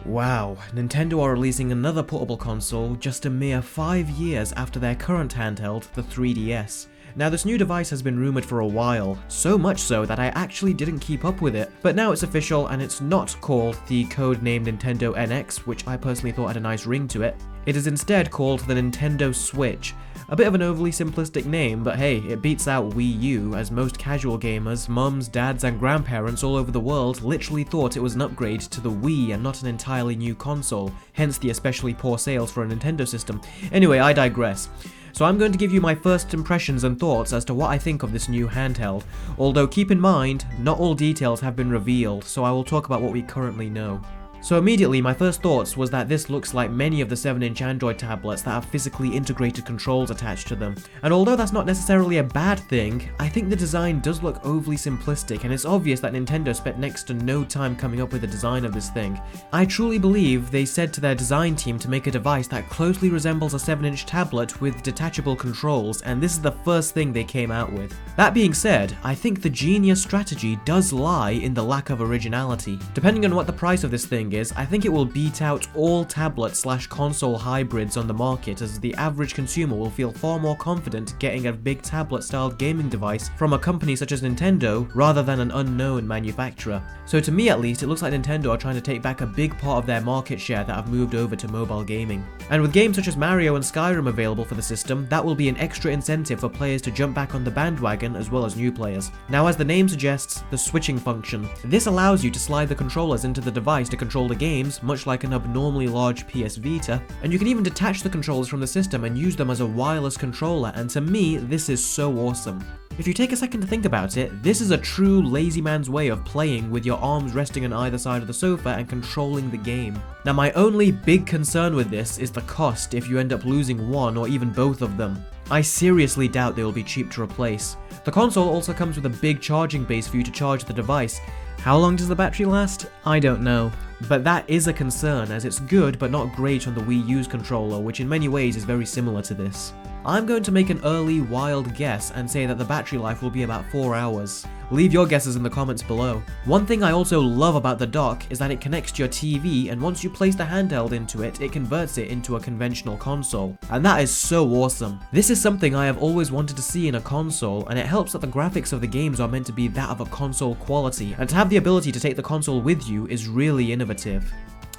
Wow, Nintendo are releasing another portable console just a mere 5 years after their current handheld, the 3DS. Now this new device has been rumoured for a while, so much so that I actually didn't keep up with it, but now it's official and it's not called the codenamed Nintendo NX, which I personally thought had a nice ring to it. It is instead called the Nintendo Switch. A bit of an overly simplistic name, but hey, it beats out Wii U, as most casual gamers, mums, dads and grandparents all over the world literally thought it was an upgrade to the Wii and not an entirely new console, hence the especially poor sales for a Nintendo system. Anyway, I digress. So I'm going to give you my first impressions and thoughts as to what I think of this new handheld, although keep in mind, not all details have been revealed, so I will talk about what we currently know. So immediately my first thoughts was that this looks like many of the 7-inch Android tablets that have physically integrated controls attached to them. And although that's not necessarily a bad thing, I think the design does look overly simplistic, and it's obvious that Nintendo spent next to no time coming up with the design of this thing. I truly believe they said to their design team to make a device that closely resembles a 7-inch tablet with detachable controls, and this is the first thing they came out with. That being said, I think the genius strategy does lie in the lack of originality. Depending on what the price of this thing is, I think it will beat out all tablet/console hybrids on the market, as the average consumer will feel far more confident getting a big tablet-styled gaming device from a company such as Nintendo rather than an unknown manufacturer. So to me at least, it looks like Nintendo are trying to take back a big part of their market share that have moved over to mobile gaming. And with games such as Mario and Skyrim available for the system, that will be an extra incentive for players to jump back on the bandwagon as well as new players. Now, as the name suggests, the switching function. This allows you to slide the controllers into the device to control the games, much like an abnormally large PS Vita, and you can even detach the controllers from the system and use them as a wireless controller, and to me, this is so awesome. If you take a second to think about it, this is a true lazy man's way of playing with your arms resting on either side of the sofa and controlling the game. Now my only big concern with this is the cost if you end up losing one or even both of them. I seriously doubt they will be cheap to replace. The console also comes with a big charging base for you to charge the device. How long does the battery last? I don't know. But that is a concern, as it's good but not great on the Wii U's controller, which in many ways is very similar to this. I'm going to make an early, wild guess and say that the battery life will be about 4 hours. Leave your guesses in the comments below. One thing I also love about the dock is that it connects to your TV, and once you place the handheld into it, it converts it into a conventional console. And that is so awesome. This is something I have always wanted to see in a console, and it helps that the graphics of the games are meant to be that of a console quality, and to have the ability to take the console with you is really innovative.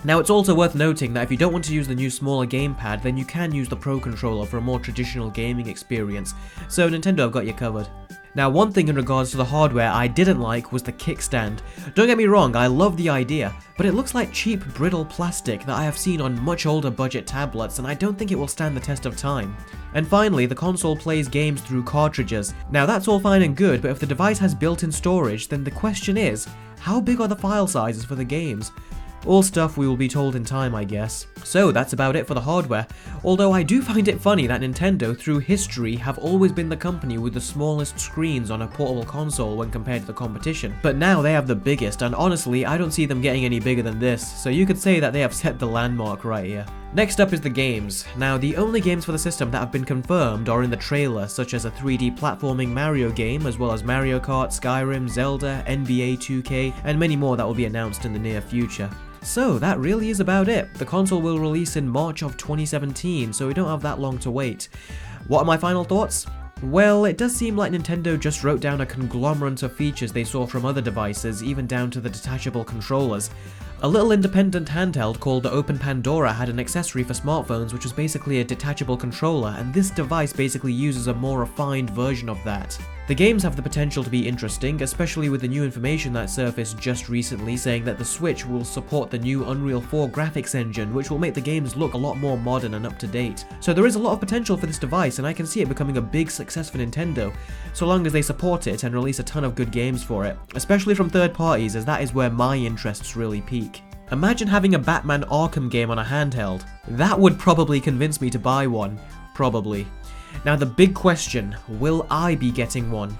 Now it's also worth noting that if you don't want to use the new smaller gamepad, then you can use the Pro Controller for a more traditional gaming experience, so Nintendo have got you covered. Now one thing in regards to the hardware I didn't like was the kickstand. Don't get me wrong, I love the idea, but it looks like cheap brittle plastic that I have seen on much older budget tablets, and I don't think it will stand the test of time. And finally, the console plays games through cartridges. Now that's all fine and good, but if the device has built-in storage, then the question is, how big are the file sizes for the games? All stuff we will be told in time, I guess. So that's about it for the hardware, although I do find it funny that Nintendo through history have always been the company with the smallest screens on a portable console when compared to the competition, but now they have the biggest, and honestly I don't see them getting any bigger than this, so you could say that they have set the landmark right here. Next up is the games. Now the only games for the system that have been confirmed are in the trailer, such as a 3D platforming Mario game, as well as Mario Kart, Skyrim, Zelda, NBA 2K, and many more that will be announced in the near future. So that really is about it. The console will release in March of 2017, so we don't have that long to wait. What are my final thoughts? Well, it does seem like Nintendo just wrote down a conglomerate of features they saw from other devices, even down to the detachable controllers. A little independent handheld called the Open Pandora had an accessory for smartphones which was basically a detachable controller, and this device basically uses a more refined version of that. The games have the potential to be interesting, especially with the new information that surfaced just recently saying that the Switch will support the new Unreal 4 graphics engine, which will make the games look a lot more modern and up to date. So there is a lot of potential for this device, and I can see it becoming a big success for Nintendo, so long as they support it and release a ton of good games for it, especially from third parties, as that is where my interests really peak. Imagine having a Batman Arkham game on a handheld. That would probably convince me to buy one. Probably. Now the big question, will I be getting one?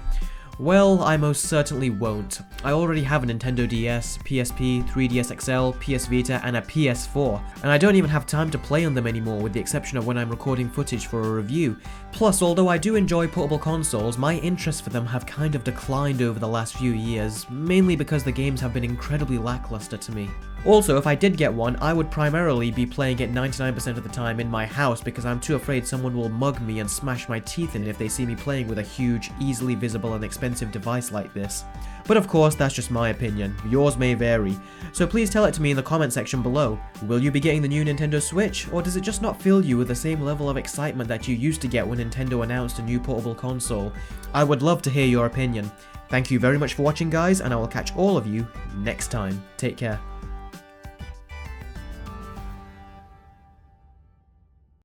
Well, I most certainly won't. I already have a Nintendo DS, PSP, 3DS XL, PS Vita, and a PS4, and I don't even have time to play on them anymore with the exception of when I'm recording footage for a review. Plus, although I do enjoy portable consoles, my interest for them have kind of declined over the last few years, mainly because the games have been incredibly lackluster to me. Also, if I did get one, I would primarily be playing it 99% of the time in my house because I'm too afraid someone will mug me and smash my teeth in it if they see me playing with a huge, easily visible and expensive device like this. But of course, that's just my opinion. Yours may vary. So please tell it to me in the comment section below. Will you be getting the new Nintendo Switch, or does it just not fill you with the same level of excitement that you used to get when Nintendo announced a new portable console? I would love to hear your opinion. Thank you very much for watching, guys, and I will catch all of you next time. Take care.